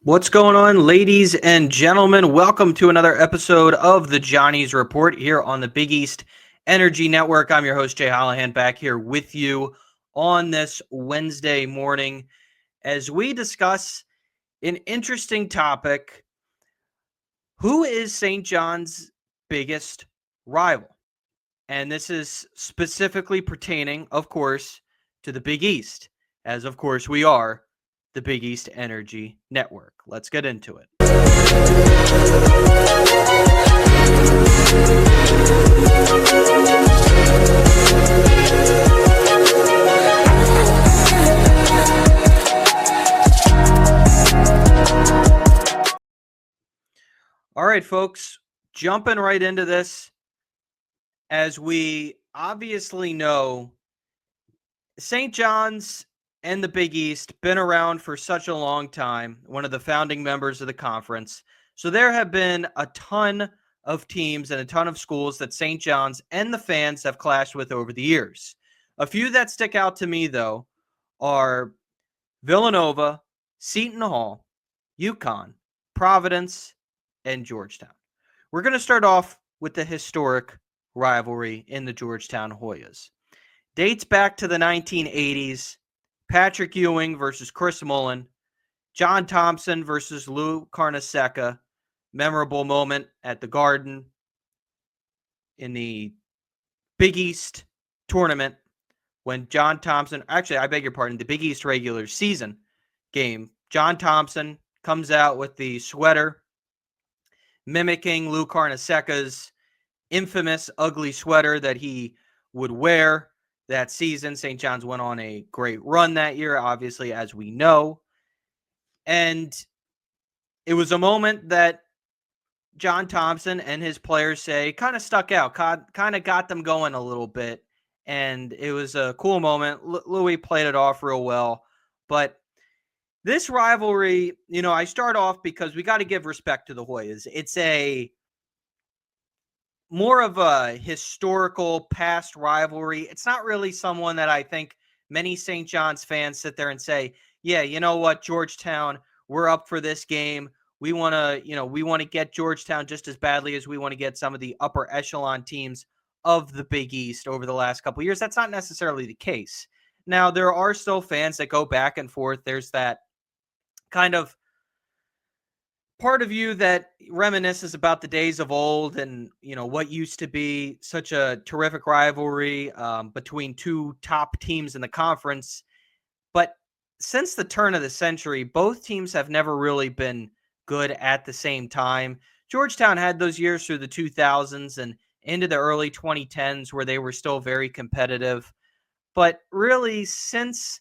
What's going on, ladies and gentlemen? Welcome to another episode of the Johnnies Report here on the Big East Energy Network. I'm your host, Jay Hollahan, back here with you on this Wednesday morning as we discuss an interesting topic. Who is St. John's biggest rival? And this is specifically pertaining, of course, to the Big East, as of course we are the Big East Energy Network. Let's get into it. All right, folks, jumping right into this. As we obviously know, St. John's and the Big East been around for such a long time, one of the founding members of the conference. So there have been a ton of teams and a ton of schools that St. John's and the fans have clashed with over the years. A few that stick out to me, though, are Villanova, Seton Hall, UConn, Providence, and Georgetown. We're going to start off with the historic rivalry in the Georgetown Hoyas. Dates back to the 1980s. Patrick Ewing versus Chris Mullen. John Thompson versus Lou Carnesecca. Memorable moment at the Garden in the Big East tournament when John Thompson, actually, I beg your pardon, the Big East regular season game. John Thompson comes out with the sweater mimicking Lou Carnesecca's infamous ugly sweater that he would wear that season. St. John's went on a great run that year, obviously, as we know. And it was a moment that John Thompson and his players say kind of stuck out, kind of got them going a little bit. And it was a cool moment. Louis played it off real well. But this rivalry, I start off because we got to give respect to the Hoyas. It's more of a historical past rivalry. It's not really someone that I think many St. John's fans sit there and say, yeah, you know what, Georgetown, we're up for this game. We want to get Georgetown just as badly as we want to get some of the upper echelon teams of the Big East over the last couple of years. That's not necessarily the case. Now, there are still fans that go back and forth. There's that kind of part of you that reminisces about the days of old and what used to be such a terrific rivalry between two top teams in the conference. But since the turn of the century, both teams have never really been good at the same time. Georgetown had those years through the 2000s and into the early 2010s where they were still very competitive. But really, since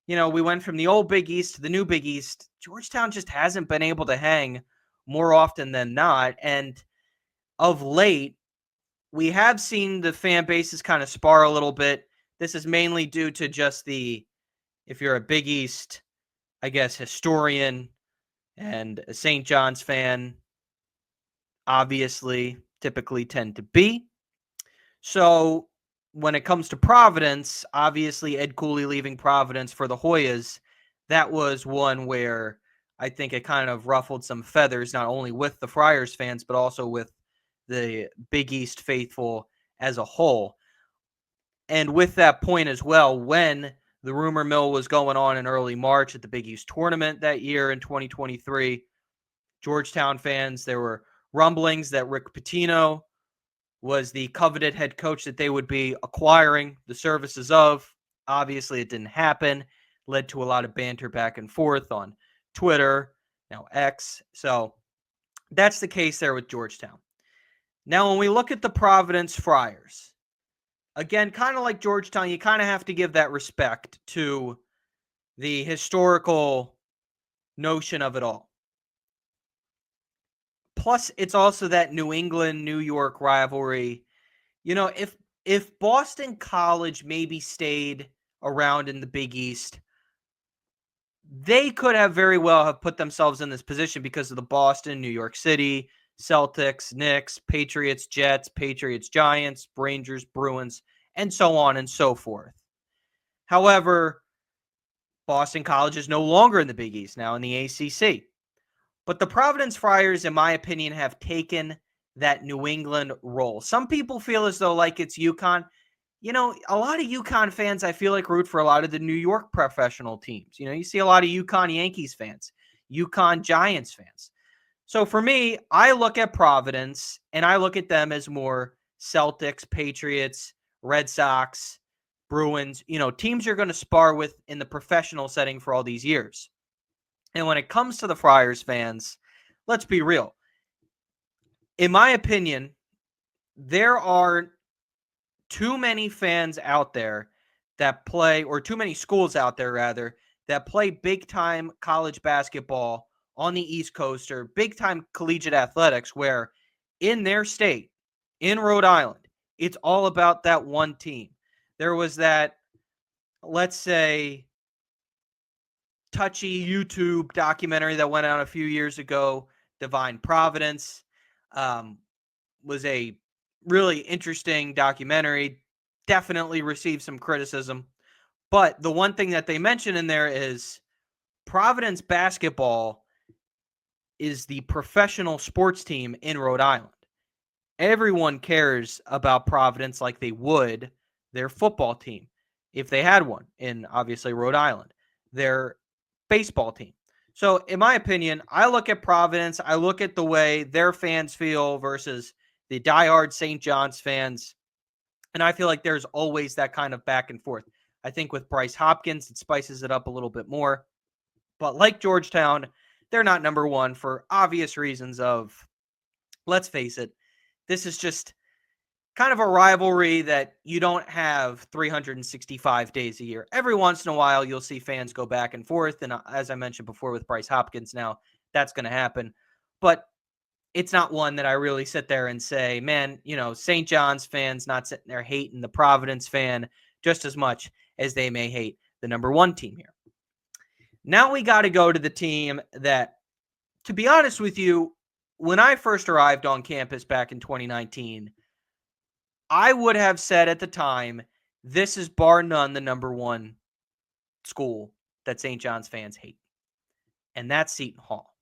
we went from the old Big East to the new Big East, Georgetown just hasn't been able to hang more often than not. And of late, we have seen the fan bases kind of spar a little bit. This is mainly due to just if you're a Big East, I guess, historian and a St. John's fan, obviously, typically tend to be. So when it comes to Providence, obviously Ed Cooley leaving Providence for the Hoyas, that was one where I think it kind of ruffled some feathers, not only with the Friars fans, but also with the Big East faithful as a whole. And with that point as well, when the rumor mill was going on in early March at the Big East tournament that year in 2023, Georgetown fans, there were rumblings that Rick Pitino was the coveted head coach that they would be acquiring the services of. Obviously, it didn't happen. Led to a lot of banter back and forth on Twitter, now X. So that's the case there with Georgetown. Now, when we look at the Providence Friars, again, kind of like Georgetown, you kind of have to give that respect to the historical notion of it all. Plus, it's also that New England-New York rivalry. If Boston College maybe stayed around in the Big East, they could have very well have put themselves in this position because of the Boston, New York City, Celtics, Knicks, Patriots, Jets, Patriots, Giants, Rangers, Bruins, and so on and so forth. However, Boston College is no longer in the Big East, now in the ACC. But the Providence Friars, in my opinion, have taken that New England role. Some people feel as though like it's UConn. A lot of UConn fans, I feel like, root for a lot of the New York professional teams. You see a lot of UConn Yankees fans, UConn Giants fans. So for me, I look at Providence and I look at them as more Celtics, Patriots, Red Sox, Bruins, teams you're going to spar with in the professional setting for all these years. And when it comes to the Friars fans, let's be real. In my opinion, there are too many fans out there that play, or too many schools out there, rather, that play big-time college basketball on the East Coast or big-time collegiate athletics where in their state, in Rhode Island, it's all about that one team. There was that, let's say, touchy YouTube documentary that went out a few years ago, Divine Providence. Was a really interesting documentary. Definitely received some criticism. But the one thing that they mention in there is Providence basketball is the professional sports team in Rhode Island. Everyone cares about Providence like they would their football team if they had one in, obviously, Rhode Island, their baseball team. So, in my opinion, I look at Providence, I look at the way their fans feel versus the diehard St. John's fans, and I feel like there's always that kind of back and forth. I think with Bryce Hopkins, it spices it up a little bit more. But like Georgetown, they're not number one for obvious reasons of, let's face it, this is just kind of a rivalry that you don't have 365 days a year. Every once in a while, you'll see fans go back and forth. And as I mentioned before with Bryce Hopkins now, that's going to happen. But it's not one that I really sit there and say, man, St. John's fans not sitting there hating the Providence fan just as much as they may hate the number one team here. Now we got to go to the team that, to be honest with you, when I first arrived on campus back in 2019, I would have said at the time, this is bar none the number one school that St. John's fans hate, and that's Seton Hall.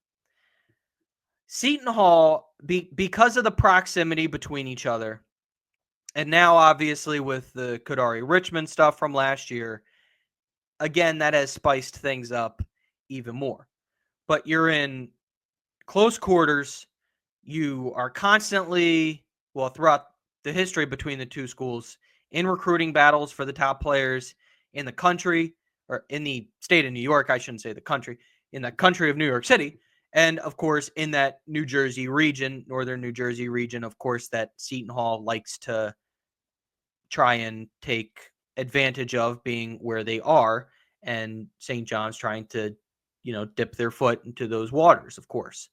Seton Hall, because of the proximity between each other, and now obviously with the Kadari Richmond stuff from last year, again, that has spiced things up even more. But you're in close quarters. You are constantly, throughout the history between the two schools, in recruiting battles for the top players in the country, or in the state of New York, I shouldn't say the country, in the country of New York City. And, of course, in that New Jersey region, northern New Jersey region, of course, that Seton Hall likes to try and take advantage of being where they are. And St. John's trying to, dip their foot into those waters, of course.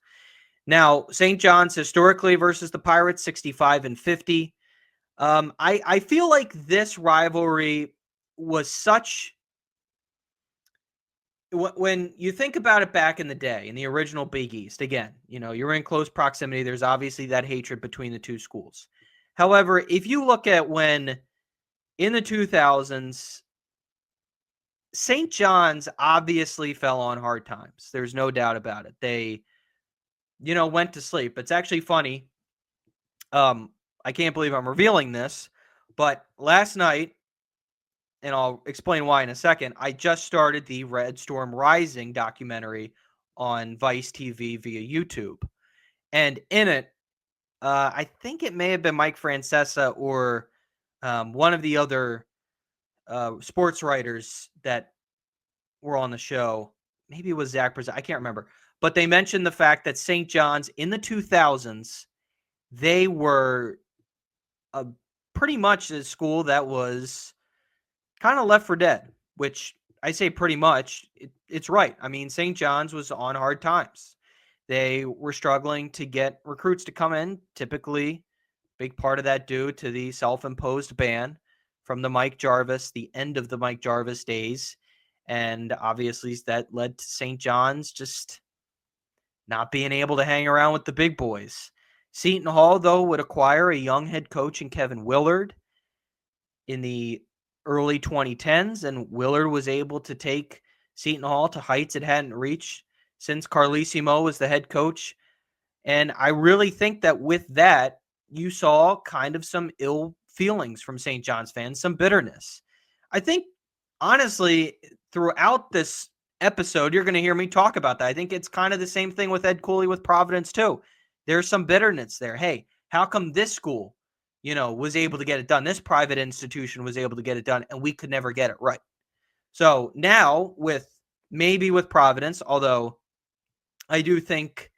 Now, St. John's historically versus the Pirates, 65-50. I feel like this rivalry was such... When you think about it back in the day, in the original Big East, again, you're in close proximity. There's obviously that hatred between the two schools. However, if you look at when in the 2000s, St. John's obviously fell on hard times. There's no doubt about it. They, went to sleep. It's actually funny. I can't believe I'm revealing this, but last night, and I'll explain why in a second, I just started the Red Storm Rising documentary on Vice TV via YouTube. And in it, I think it may have been Mike Francesa or one of the other sports writers that were on the show. Maybe it was Zach Brazil. I can't remember. But they mentioned the fact that St. John's in the 2000s, they were pretty much a school that was kind of left for dead, which I say pretty much. It's right. I mean, St. John's was on hard times. They were struggling to get recruits to come in, typically big part of that due to the self-imposed ban from the Mike Jarvis, the end of the Mike Jarvis days. And obviously that led to St. John's just not being able to hang around with the big boys. Seton Hall, though, would acquire a young head coach in Kevin Willard in the early 2010s, and Willard was able to take Seton Hall to heights it hadn't reached since Carlissimo was the head coach. And I really think that with that, you saw kind of some ill feelings from St. John's fans, some bitterness. I think, honestly, throughout this episode, you're going to hear me talk about that. I think it's kind of the same thing with Ed Cooley with Providence, too. There's some bitterness there. Hey, how come this school, was able to get it done? This private institution was able to get it done, and we could never get it right. So now with Providence, although I do think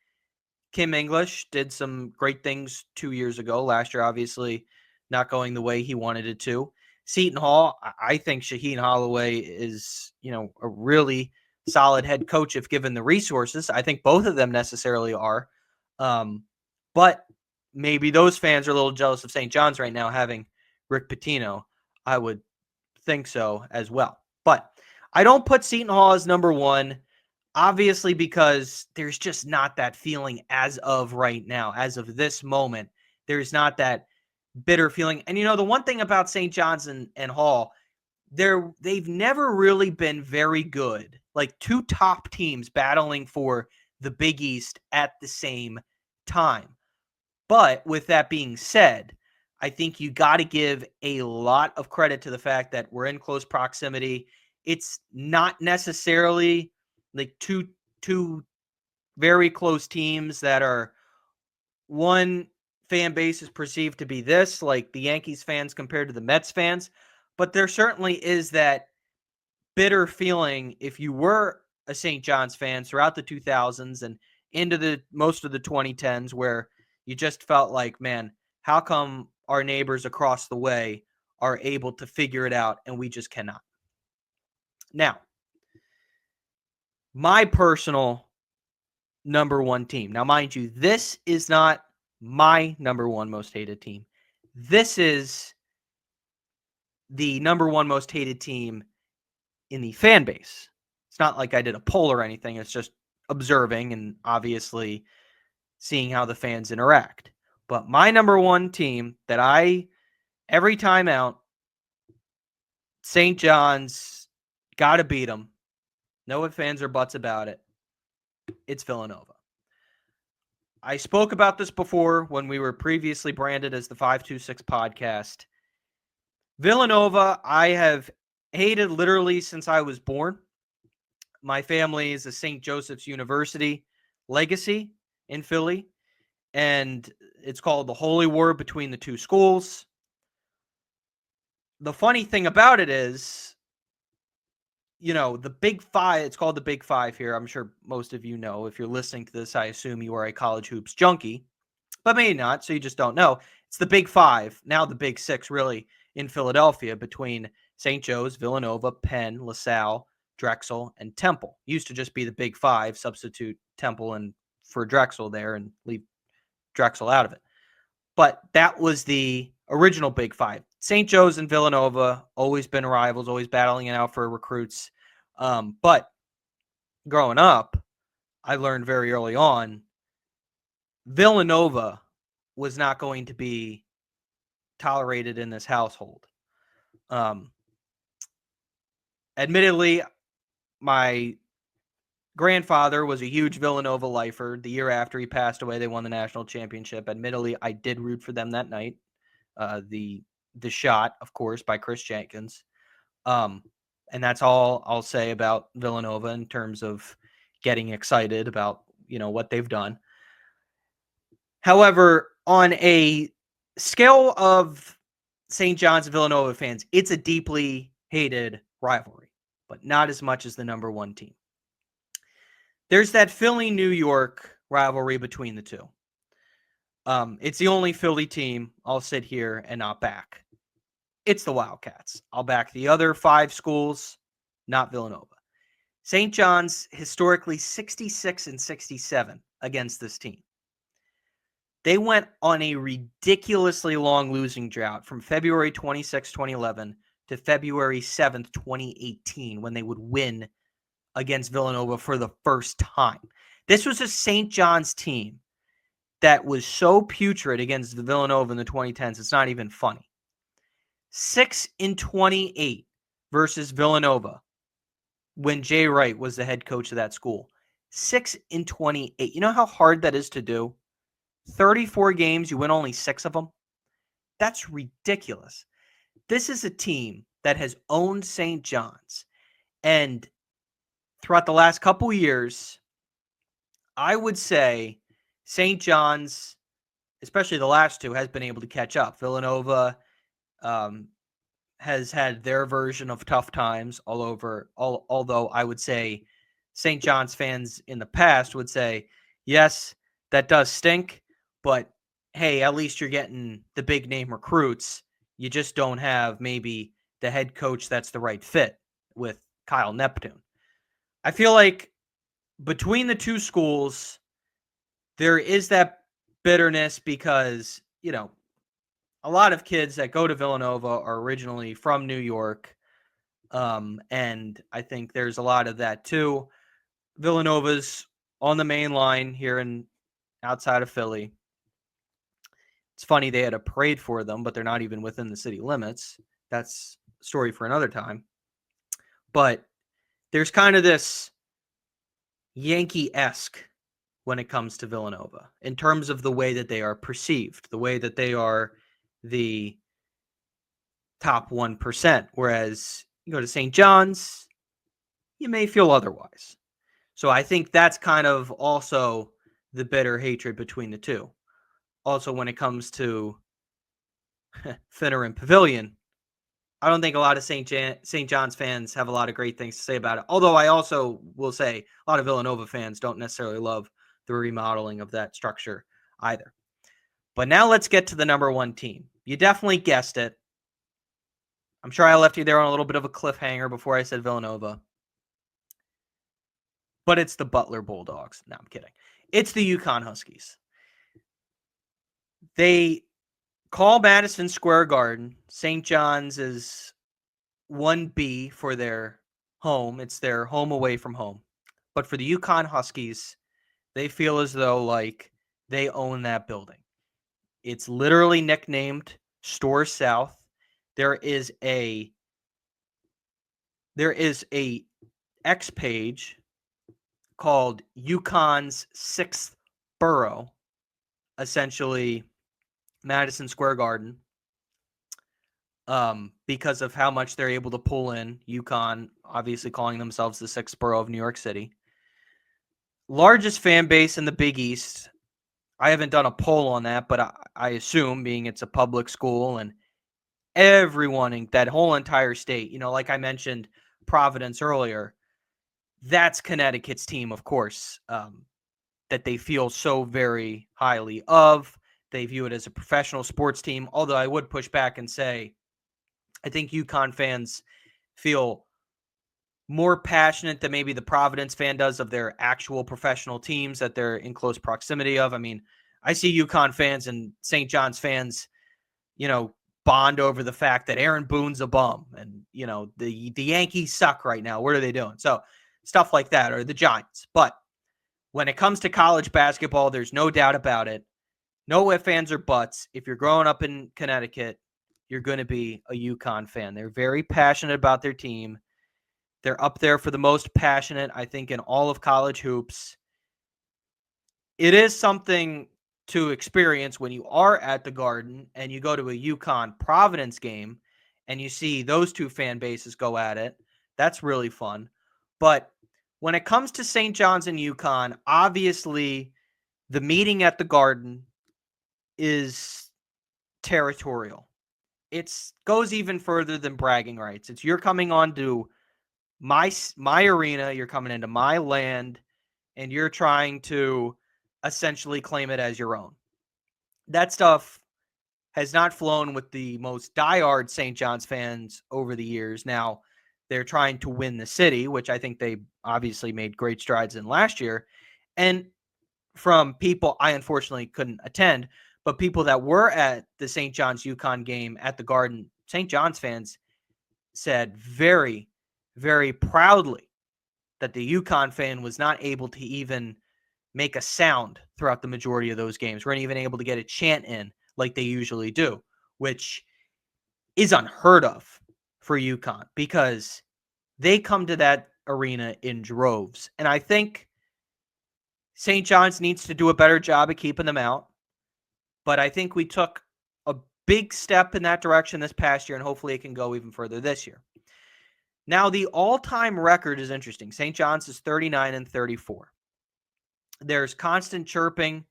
Kim English did some great things 2 years ago. Last year, obviously, not going the way he wanted it to. Seton Hall, I think Shaheen Holloway is, a really solid head coach if given the resources. I think both of them necessarily are. But maybe those fans are a little jealous of St. John's right now having Rick Pitino. I would think so as well. But I don't put Seton Hall as number one. Obviously, because there's just not that feeling as of right now, as of this moment. There's not that bitter feeling. And, the one thing about St. John's and Hall, they've never really been very good. Like two top teams battling for the Big East at the same time. But with that being said, I think you got to give a lot of credit to the fact that we're in close proximity. It's not necessarily like two very close teams that are one fan base is perceived to be this, like the Yankees fans compared to the Mets fans. But there certainly is that bitter feeling if you were a St. John's fan throughout the 2000s and into the most of the 2010s where you just felt like, man, how come our neighbors across the way are able to figure it out and we just cannot? Now, my personal number one team. Now, mind you, this is not my number one most hated team. This is the number one most hated team in the fan base. It's not like I did a poll or anything. It's just observing and obviously seeing how the fans interact. But my number one team that every time out, St. John's, got to beat them. No ifs, ands, or buts about it. It's Villanova. I spoke about this before when we were previously branded as the 526 podcast. Villanova, I have hated literally since I was born. My family is a St. Joseph's University legacy in Philly, and it's called the Holy War between the two schools. The funny thing about it is, the Big Five, it's called the Big Five here. I'm sure most of you know. If you're listening to this, I assume you are a college hoops junkie, but maybe not, so you just don't know. It's the Big Five, now the Big Six, really, in Philadelphia between St. Joe's, Villanova, Penn, LaSalle, Drexel, and Temple. Used to just be the Big Five, substitute Temple and for Drexel there and leave Drexel out of it. But that was the original Big Five. St. Joe's and Villanova, always been rivals, always battling it out for recruits. But growing up, I learned very early on, Villanova was not going to be tolerated in this household. Admittedly, my grandfather was a huge Villanova lifer. The year after he passed away, they won the national championship. Admittedly, I did root for them that night. The shot, of course, by Chris Jenkins. And that's all I'll say about Villanova in terms of getting excited about, what they've done. However, on a scale of St. John's and Villanova fans, it's a deeply hated rivalry, but not as much as the number one team. There's that Philly-New York rivalry between the two. It's the only Philly team I'll sit here and not back. It's the Wildcats. I'll back the other 5 schools, not Villanova. St. John's historically 66-67 against this team. They went on a ridiculously long losing drought from February 26, 2011 to February 7th, 2018, when they would win against Villanova for the first time. This was a St. John's team that was so putrid against the Villanova in the 2010s, it's not even funny. 6-28 versus Villanova when Jay Wright was the head coach of that school. 6-28. You know how hard that is to do? 34 games, you win only 6 of them? That's ridiculous. This is a team that has owned St. John's. And throughout the last couple years, I would say St. John's, especially the last two, has been able to catch up. Villanova um, has had their version of tough times although I would say St. John's fans in the past would say, yes, that does stink, but hey, at least you're getting the big name recruits. You just don't have maybe the head coach that's the right fit with Kyle Neptune. I feel like between the two schools, there is that bitterness because, a lot of kids that go to Villanova are originally from New York. And I think there's a lot of that too. Villanova's on the main line here in outside of Philly. It's funny they had a parade for them, but they're not even within the city limits. That's a story for another time. But there's kind of this Yankee-esque when it comes to Villanova in terms of the way that they are perceived, the way that they are the top 1%. Whereas you go to St. John's, you may feel otherwise. So I think that's kind of also the bitter hatred between the two. Also, when it comes to Finner and Pavilion, I don't think a lot of St. John's fans have a lot of great things to say about it. Although I also will say a lot of Villanova fans don't necessarily love the remodeling of that structure either. But now let's get to the number one team. You definitely guessed it. I'm sure I left you there on a little bit of a cliffhanger before I said Villanova. But it's the Butler Bulldogs. No, I'm kidding. It's the UConn Huskies. They call Madison Square Garden. St. John's is 1B for their home. It's their home away from home. But for the UConn Huskies, they feel as though like they own that building. It's literally nicknamed Store South. There is a X page called UConn's sixth borough, essentially Madison Square Garden, because of how much they're able to pull in. UConn, obviously calling themselves the sixth borough of New York City. Largest fan base in the Big East. I haven't done a poll on that, but I assume, being it's a public school and everyone in that whole entire state, like I mentioned Providence earlier, that's Connecticut's team, of course, that they feel so very highly of. They view it as a professional sports team, although I would push back and say I think UConn fans feel more passionate than maybe the Providence fan does of their actual professional teams that they're in close proximity of. I mean, I see UConn fans and St. John's fans, bond over the fact that Aaron Boone's a bum and, the Yankees suck right now. What are they doing? So stuff like that, or the Giants. But when it comes to college basketball, there's no doubt about it. No ifs, ands, or buts. If you're growing up in Connecticut, you're going to be a UConn fan. They're very passionate about their team. They're up there for the most passionate, I think, in all of college hoops. It is something to experience when you are at the Garden and you go to a UConn Providence game and you see those two fan bases go at it. That's really fun. But when it comes to St. John's and UConn, obviously the meeting at the Garden is territorial. It goes even further than bragging rights. It's you're coming on to my arena, you're coming into my land, and you're trying to essentially claim it as your own. That stuff has not flown with the most diehard St. John's fans over the years. Now, they're trying to win the city, which I think they obviously made great strides in last year. And from people, I unfortunately couldn't attend, but people that were at the St. John's UConn game at the Garden, St. John's fans said very, very proudly that the UConn fan was not able to even make a sound throughout the majority of those games. Weren't even able to get a chant in like they usually do, which is unheard of for UConn because they come to that arena in droves. And I think St. John's needs to do a better job of keeping them out. But I think we took a big step in that direction this past year, and hopefully it can go even further this year. Now, the all-time record is interesting. St. John's is 39-34. There's constant chirping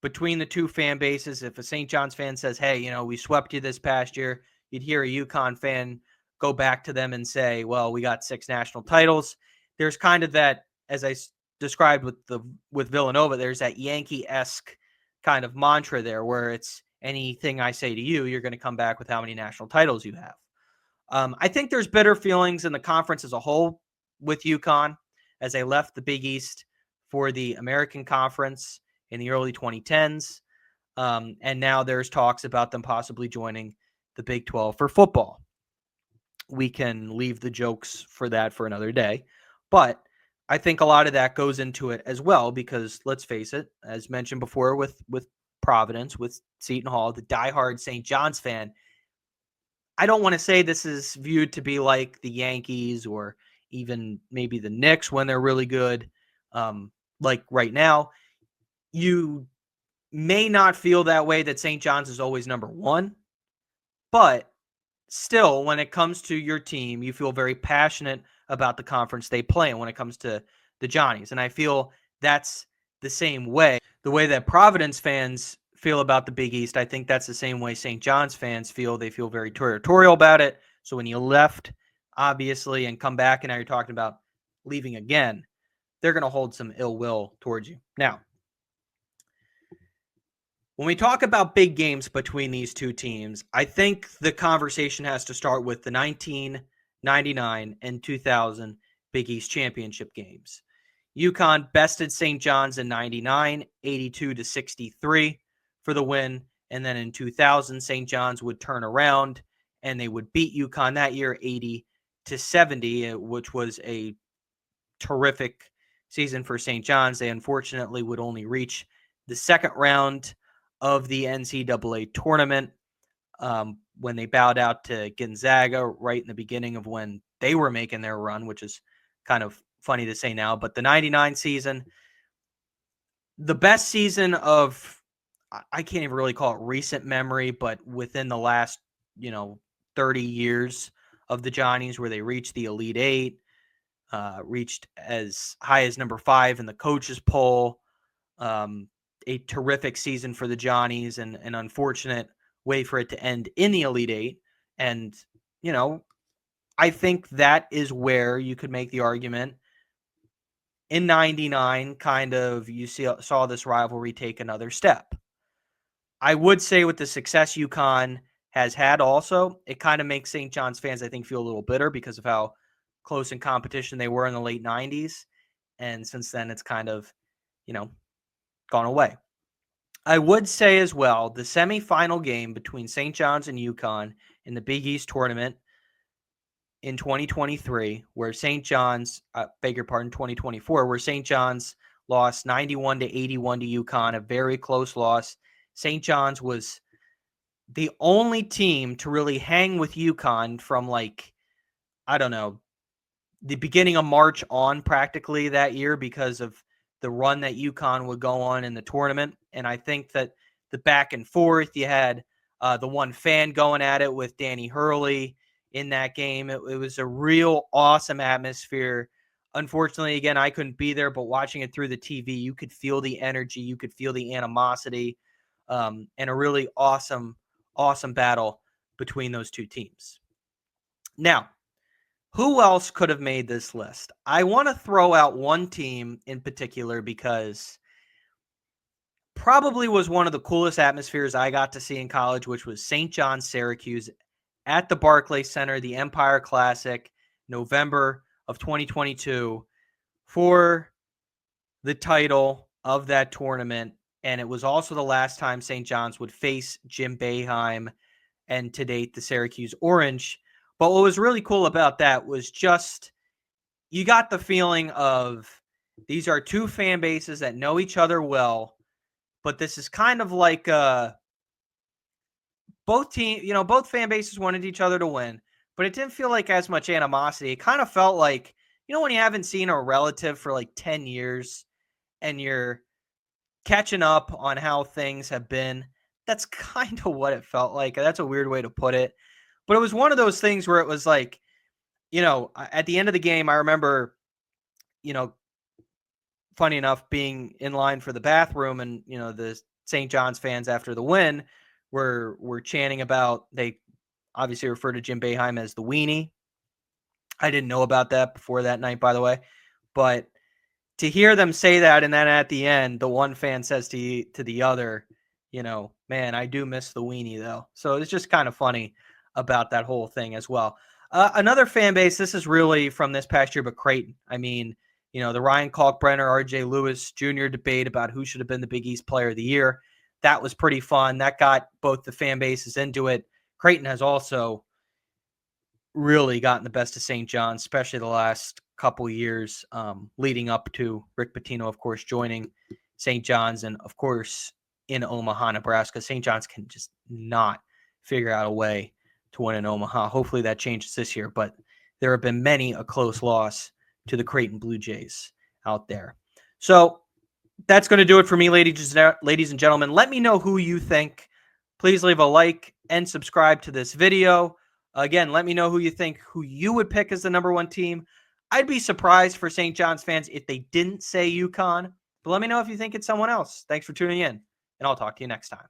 between the two fan bases. If a St. John's fan says, hey, we swept you this past year, you'd hear a UConn fan go back to them and say, well, we got 6 national titles. There's kind of that, as I described with Villanova, there's that Yankee-esque kind of mantra there where it's anything I say to you, you're going to come back with how many national titles you have. I think there's bitter feelings in the conference as a whole with UConn as they left the Big East for the American Conference in the early 2010s. And now there's talks about them possibly joining the Big 12 for football. We can leave the jokes for that for another day. But I think a lot of that goes into it as well because, let's face it, as mentioned before with Providence, with Seton Hall, the diehard St. John's fan, I don't want to say this is viewed to be like the Yankees or even maybe the Knicks when they're really good. Like right now, you may not feel that way that St. John's is always number one, but still, when it comes to your team, you feel very passionate about the conference they play in when it comes to the Johnnies. And I feel that's the same way. The way that Providence fans feel about the Big East, I think that's the same way St. John's fans feel. They feel very territorial about it. So when you left, obviously, and come back, and now you're talking about leaving again, they're going to hold some ill will towards you. Now, when we talk about big games between these two teams, I think the conversation has to start with the 1999 and 2000 Big East Championship games. UConn bested St. John's in 99, 82-63 for the win. And then in 2000, St. John's would turn around and they would beat UConn that year 80-70, which was a terrific season for St. John's. They unfortunately would only reach the second round of the NCAA tournament when they bowed out to Gonzaga right in the beginning of when they were making their run, which is kind of funny to say now. But the 99 season, the best season of, I can't even really call it recent memory, but within the last, 30 years of the Johnnies, where they reached the Elite Eight, reached as high as number 5 in the coaches poll. A terrific season for the Johnnies and an unfortunate way for it to end in the Elite Eight. And, I think that is where you could make the argument in 99, kind of you saw this rivalry take another step. I would say with the success UConn has had also, it kind of makes St. John's fans, I think, feel a little bitter because of how close in competition they were in the late 90s. And since then, it's kind of, gone away. I would say as well, the semifinal game between St. John's and UConn in the Big East tournament in 2023, where St. John's, 2024, where St. John's lost 91-81 to UConn, a very close loss. St. John's was the only team to really hang with UConn from the beginning of March on practically that year because of the run that UConn would go on in the tournament. And I think that the back and forth, you had the one fan going at it with Danny Hurley in that game. It was a real awesome atmosphere. Unfortunately, again, I couldn't be there, but watching it through the TV, you could feel the energy, you could feel the animosity, and a really awesome battle between those two teams. Now, who else could have made this list? I want to throw out one team in particular because probably was one of the coolest atmospheres I got to see in college, which was St. John's Syracuse at the Barclays Center, the Empire Classic, November of 2022, for the title of that tournament. And it was also the last time St. John's would face Jim Boeheim and, to date, the Syracuse Orange. But what was really cool about that was just you got the feeling of these are two fan bases that know each other well, but this is kind of like both fan bases wanted each other to win, but it didn't feel like as much animosity. It kind of felt like, when you haven't seen a relative for like 10 years and you're catching up on how things have been. That's kind of what it felt like. That's a weird way to put it. But it was one of those things where it was like, at the end of the game, I remember, you know, funny enough, being in line for the bathroom, and the St. John's fans after the win were chanting about, they obviously refer to Jim Boeheim as the weenie. I didn't know about that before that night, by the way, but to hear them say that, and then at the end, the one fan says to the other, man, I do miss the weenie though. So it's just kind of funny about that whole thing as well. Another fan base, this is really from this past year, but Creighton. I mean, the Ryan Kalkbrenner, RJ Lewis Jr. debate about who should have been the Big East Player of the Year. That was pretty fun. That got both the fan bases into it. Creighton has also really gotten the best of St. John's, especially the last couple years leading up to Rick Pitino, of course, joining St. John's, and of course in Omaha, Nebraska. St. John's can just not figure out a way to win in Omaha. Hopefully that changes this year, but there have been many a close loss to the Creighton Blue Jays out there. So that's going to do it for me, ladies and gentlemen. Let me know who you think. Please leave a like and subscribe to this video. Again, let me know who you would pick as the number one team. I'd be surprised for St. John's fans if they didn't say UConn, but let me know if you think it's someone else. Thanks for tuning in, and I'll talk to you next time.